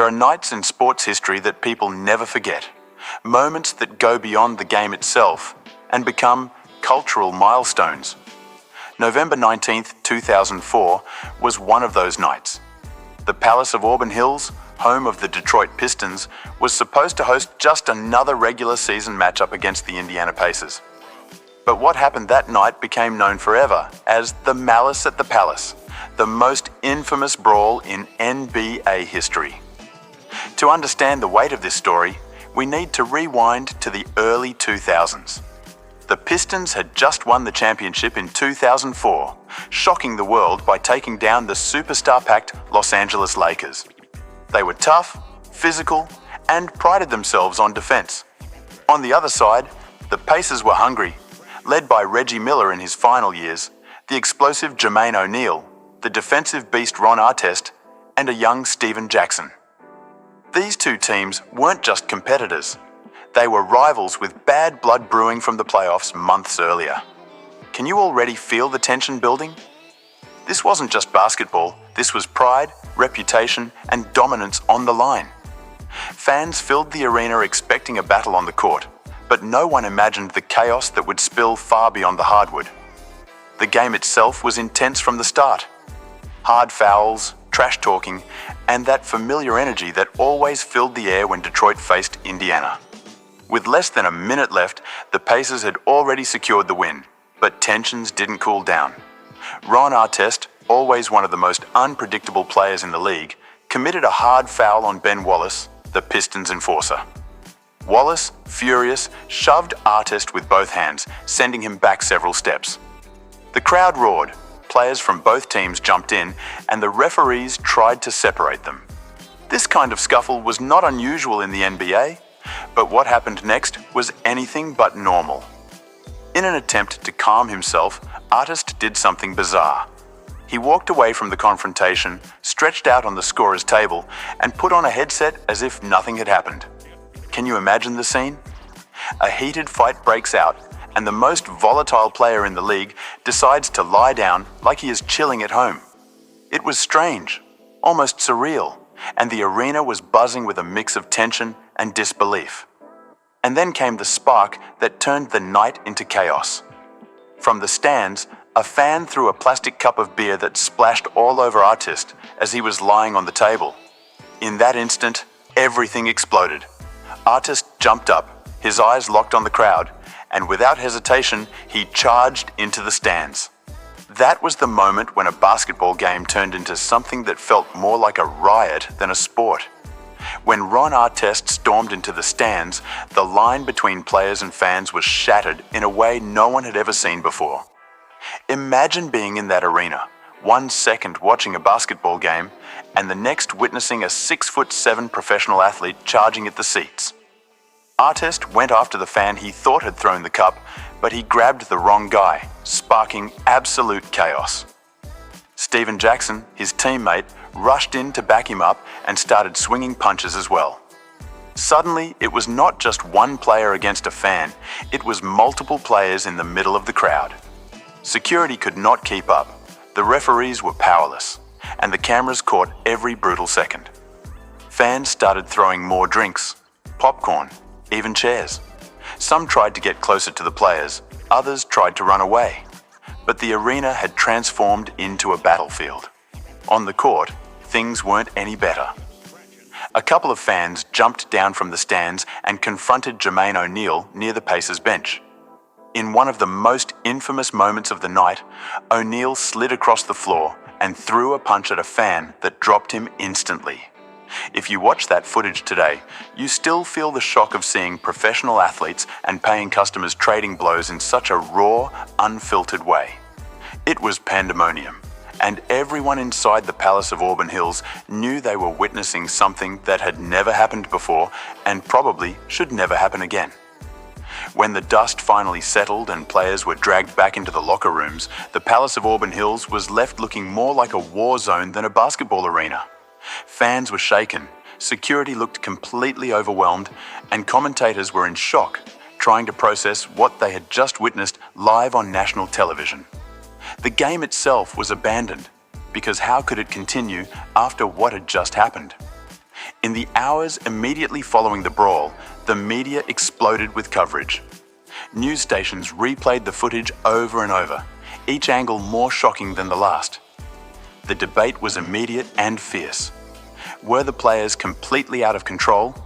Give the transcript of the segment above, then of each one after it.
There are nights in sports history that people never forget, moments that go beyond the game itself and become cultural milestones. November 19th, 2004 was one of those nights. The Palace of Auburn Hills, home of the Detroit Pistons, was supposed to host just another regular season matchup against the Indiana Pacers. But what happened that night became known forever as the Malice at the Palace, the most infamous brawl in NBA history. To understand the weight of this story, we need to rewind to the early 2000s. The Pistons had just won the championship in 2004, shocking the world by taking down the superstar-packed Los Angeles Lakers. They were tough, physical, and prided themselves on defense. On the other side, the Pacers were hungry, led by Reggie Miller in his final years, the explosive Jermaine O'Neal, the defensive beast Ron Artest, and a young Steven Jackson. These two teams weren't just competitors. They were rivals with bad blood brewing from the playoffs months earlier. Can you already feel the tension building? This wasn't just basketball, this was pride, reputation, and dominance on the line. Fans filled the arena expecting a battle on the court, but no one imagined the chaos that would spill far beyond the hardwood. The game itself was intense from the start. Hard fouls, trash talking, and that familiar energy that always filled the air when Detroit faced Indiana. With less than a minute left, the Pacers had already secured the win, but tensions didn't cool down. Ron Artest, always one of the most unpredictable players in the league, committed a hard foul on Ben Wallace, the Pistons enforcer. Wallace, furious, shoved Artest with both hands, sending him back several steps. The crowd roared, players from both teams jumped in, and the referees tried to separate them. This kind of scuffle was not unusual in the NBA, but what happened next was anything but normal. In an attempt to calm himself, Artest did something bizarre. He walked away from the confrontation, stretched out on the scorer's table, and put on a headset as if nothing had happened. Can you imagine the scene? A heated fight breaks out, and the most volatile player in the league decides to lie down like he is chilling at home. It was strange, almost surreal, and the arena was buzzing with a mix of tension and disbelief. And then came the spark that turned the night into chaos. From the stands, a fan threw a plastic cup of beer that splashed all over Artest as he was lying on the table. In that instant, everything exploded. Artest jumped up, his eyes locked on the crowd, and without hesitation, he charged into the stands. That was the moment when a basketball game turned into something that felt more like a riot than a sport. When Ron Artest stormed into the stands, the line between players and fans was shattered in a way no one had ever seen before. Imagine being in that arena, 1 second watching a basketball game, and the next witnessing a 6'7" professional athlete charging at the seats. Artest went after the fan he thought had thrown the cup, but he grabbed the wrong guy, sparking absolute chaos. Steven Jackson, his teammate, rushed in to back him up and started swinging punches as well. Suddenly, it was not just one player against a fan, it was multiple players in the middle of the crowd. Security could not keep up, the referees were powerless, and the cameras caught every brutal second. Fans started throwing more drinks, popcorn, even chairs. Some tried to get closer to the players, others tried to run away. But the arena had transformed into a battlefield. On the court, things weren't any better. A couple of fans jumped down from the stands and confronted Jermaine O'Neal near the Pacers bench. In one of the most infamous moments of the night, O'Neal slid across the floor and threw a punch at a fan that dropped him instantly. If you watch that footage today, you still feel the shock of seeing professional athletes and paying customers trading blows in such a raw, unfiltered way. It was pandemonium, and everyone inside the Palace of Auburn Hills knew they were witnessing something that had never happened before and probably should never happen again. When the dust finally settled and players were dragged back into the locker rooms, the Palace of Auburn Hills was left looking more like a war zone than a basketball arena. Fans were shaken, security looked completely overwhelmed, and commentators were in shock, trying to process what they had just witnessed live on national television. The game itself was abandoned, because how could it continue after what had just happened? In the hours immediately following the brawl, the media exploded with coverage. News stations replayed the footage over and over, each angle more shocking than the last. The debate was immediate and fierce. Were the players completely out of control,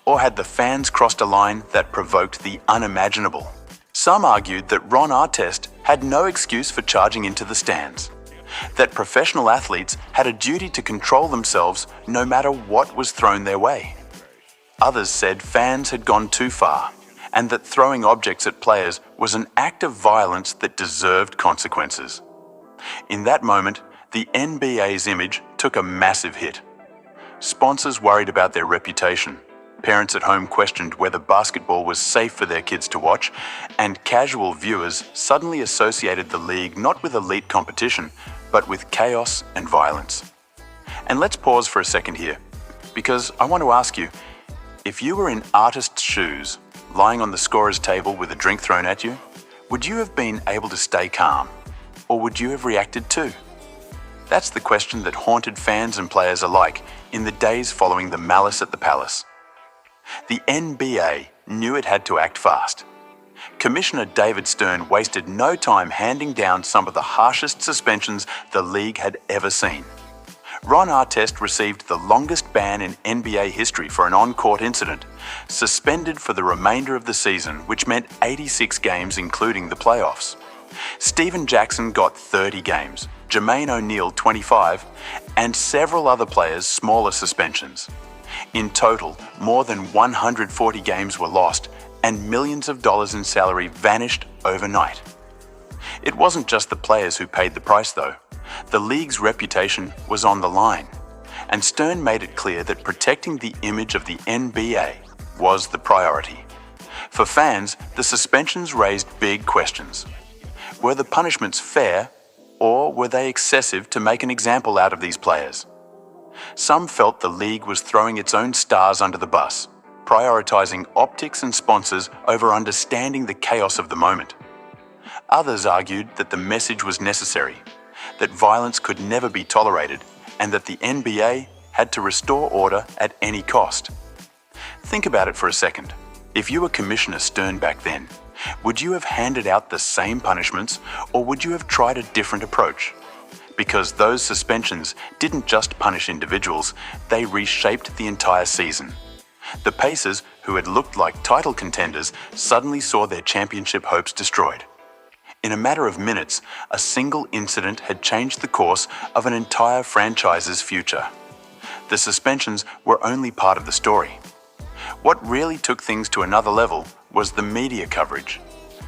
or had the fans crossed a line that provoked the unimaginable? Some argued that Ron Artest had no excuse for charging into the stands, that professional athletes had a duty to control themselves no matter what was thrown their way. Others said fans had gone too far, and that throwing objects at players was an act of violence that deserved consequences. In that moment, the NBA's image took a massive hit. Sponsors worried about their reputation, parents at home questioned whether basketball was safe for their kids to watch, and casual viewers suddenly associated the league not with elite competition, but with chaos and violence. And let's pause for a second here, because I want to ask you, if you were in Artest's shoes, lying on the scorer's table with a drink thrown at you, would you have been able to stay calm, or would you have reacted too? That's the question that haunted fans and players alike in the days following the Malice at the Palace. The NBA knew it had to act fast. Commissioner David Stern wasted no time handing down some of the harshest suspensions the league had ever seen. Ron Artest received the longest ban in NBA history for an on-court incident, suspended for the remainder of the season, which meant 86 games including the playoffs. Stephen Jackson got 30 games, Jermaine O'Neal 25, and several other players smaller suspensions. In total, more than 140 games were lost, and millions of dollars in salary vanished overnight. It wasn't just the players who paid the price though. The league's reputation was on the line, and Stern made it clear that protecting the image of the NBA was the priority. For fans, the suspensions raised big questions. Were the punishments fair, or were they excessive to make an example out of these players? Some felt the league was throwing its own stars under the bus, prioritizing optics and sponsors over understanding the chaos of the moment. Others argued that the message was necessary, that violence could never be tolerated, and that the NBA had to restore order at any cost. Think about it for a second. If you were Commissioner Stern back then, would you have handed out the same punishments, or would you have tried a different approach? Because those suspensions didn't just punish individuals, they reshaped the entire season. The Pacers, who had looked like title contenders, suddenly saw their championship hopes destroyed. In a matter of minutes, a single incident had changed the course of an entire franchise's future. The suspensions were only part of the story. What really took things to another level was the media coverage.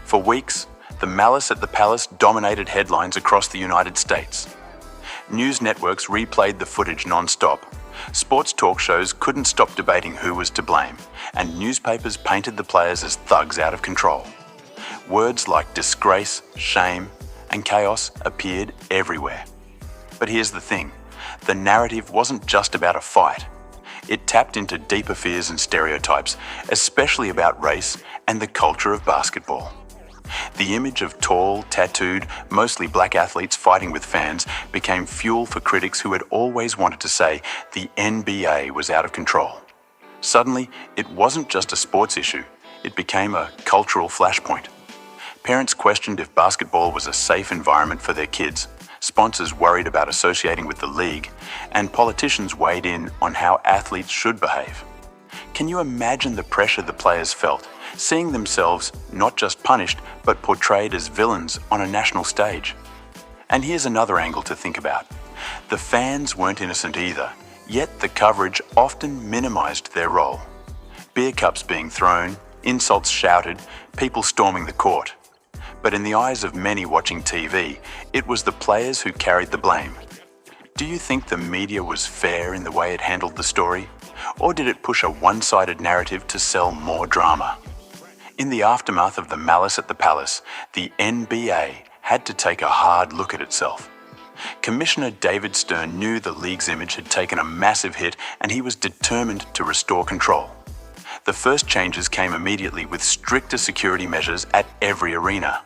For weeks, the Malice at the Palace dominated headlines across the United States. News networks replayed the footage non-stop. Sports talk shows couldn't stop debating who was to blame, and newspapers painted the players as thugs out of control. Words like disgrace, shame, and chaos appeared everywhere. But here's the thing, the narrative wasn't just about a fight. It tapped into deeper fears and stereotypes, especially about race and the culture of basketball. The image of tall, tattooed, mostly black athletes fighting with fans became fuel for critics who had always wanted to say the NBA was out of control. Suddenly, it wasn't just a sports issue, it became a cultural flashpoint. Parents questioned if basketball was a safe environment for their kids, sponsors worried about associating with the league, and politicians weighed in on how athletes should behave. Can you imagine the pressure the players felt, seeing themselves not just punished, but portrayed as villains on a national stage? And here's another angle to think about. The fans weren't innocent either, yet the coverage often minimized their role. Beer cups being thrown, insults shouted, people storming the court. But in the eyes of many watching TV, it was the players who carried the blame. Do you think the media was fair in the way it handled the story? Or did it push a one-sided narrative to sell more drama? In the aftermath of the Malice at the Palace, the NBA had to take a hard look at itself. Commissioner David Stern knew the league's image had taken a massive hit, and he was determined to restore control. The first changes came immediately with stricter security measures at every arena.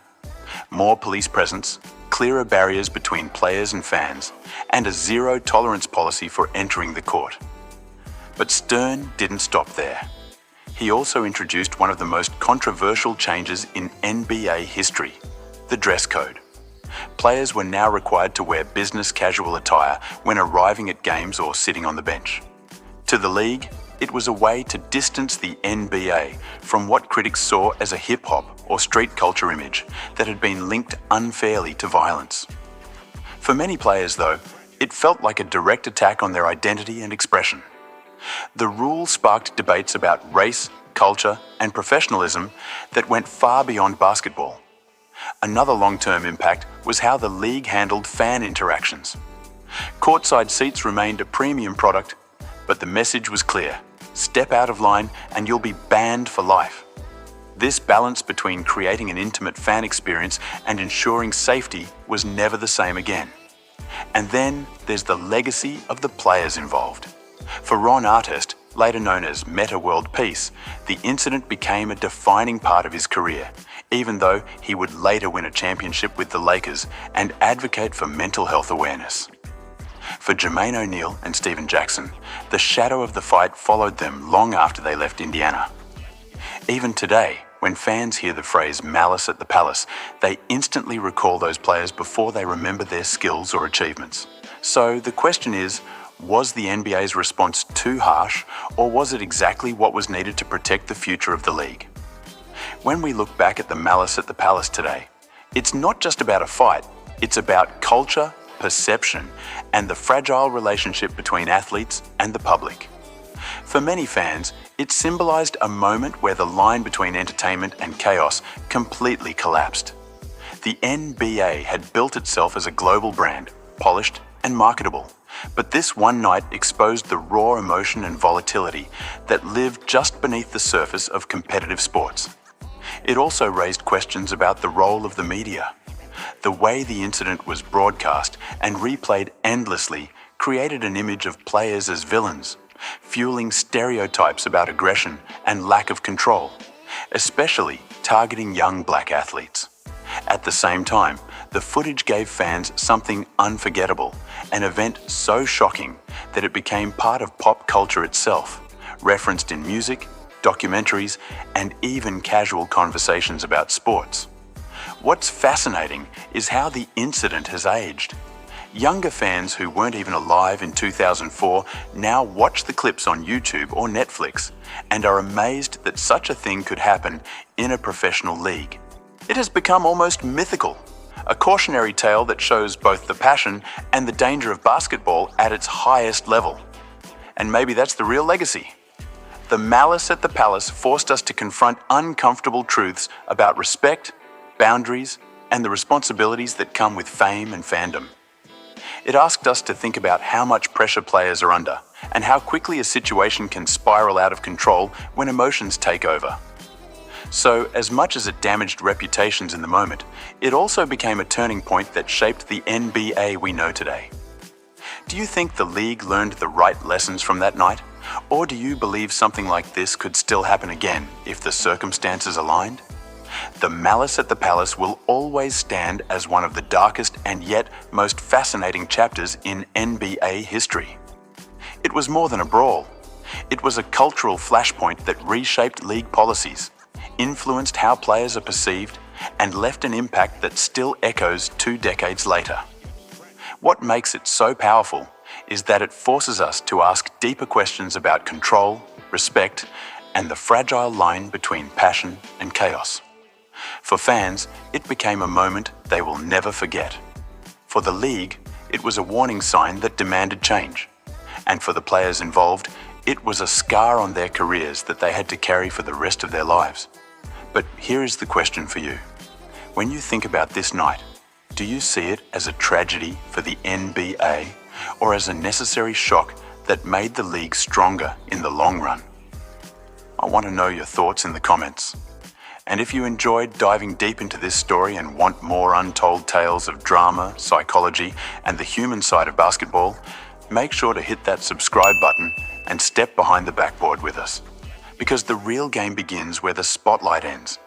More police presence, clearer barriers between players and fans, and a zero-tolerance policy for entering the court. But Stern didn't stop there. He also introduced one of the most controversial changes in NBA history, the dress code. Players were now required to wear business casual attire when arriving at games or sitting on the bench. To the league, it was a way to distance the NBA from what critics saw as a hip-hop or street culture image that had been linked unfairly to violence. For many players, though, it felt like a direct attack on their identity and expression. The rule sparked debates about race, culture, and professionalism that went far beyond basketball. Another long-term impact was how the league handled fan interactions. Courtside seats remained a premium product, but the message was clear: step out of line and you'll be banned for life. This balance between creating an intimate fan experience and ensuring safety was never the same again. And then there's the legacy of the players involved. For Ron Artest, later known as Meta World Peace, the incident became a defining part of his career, even though he would later win a championship with the Lakers and advocate for mental health awareness. For Jermaine O'Neal and Stephen Jackson, the shadow of the fight followed them long after they left Indiana. Even today, when fans hear the phrase "Malice at the Palace," they instantly recall those players before they remember their skills or achievements. So the question is, was the NBA's response too harsh, or was it exactly what was needed to protect the future of the league? When we look back at the Malice at the Palace today, it's not just about a fight, it's about culture, perception, and the fragile relationship between athletes and the public. For many fans, it symbolized a moment where the line between entertainment and chaos completely collapsed. The NBA had built itself as a global brand, polished and marketable. But this one night exposed the raw emotion and volatility that lived just beneath the surface of competitive sports. It also raised questions about the role of the media. The way the incident was broadcast and replayed endlessly created an image of players as villains, fueling stereotypes about aggression and lack of control, especially targeting young black athletes. At the same time, the footage gave fans something unforgettable, an event so shocking that it became part of pop culture itself, referenced in music, documentaries, and even casual conversations about sports. What's fascinating is how the incident has aged. Younger fans who weren't even alive in 2004 now watch the clips on YouTube or Netflix and are amazed that such a thing could happen in a professional league. It has become almost mythical, a cautionary tale that shows both the passion and the danger of basketball at its highest level. And maybe that's the real legacy. The Malice at the Palace forced us to confront uncomfortable truths about respect, boundaries, and the responsibilities that come with fame and fandom. It asked us to think about how much pressure players are under and how quickly a situation can spiral out of control when emotions take over. So, as much as it damaged reputations in the moment, it also became a turning point that shaped the NBA we know today. Do you think the league learned the right lessons from that night? Or do you believe something like this could still happen again if the circumstances aligned? The Malice at the Palace will always stand as one of the darkest and yet most fascinating chapters in NBA history. It was more than a brawl. It was a cultural flashpoint that reshaped league policies, influenced how players are perceived, and left an impact that still echoes 2 decades later. What makes it so powerful is that it forces us to ask deeper questions about control, respect, and the fragile line between passion and chaos. For fans, it became a moment they will never forget. For the league, it was a warning sign that demanded change. And for the players involved, it was a scar on their careers that they had to carry for the rest of their lives. But here is the question for you. When you think about this night, do you see it as a tragedy for the NBA or as a necessary shock that made the league stronger in the long run? I want to know your thoughts in the comments. And if you enjoyed diving deep into this story and want more untold tales of drama, psychology, and the human side of basketball, make sure to hit that subscribe button and step behind the backboard with us. Because the real game begins where the spotlight ends.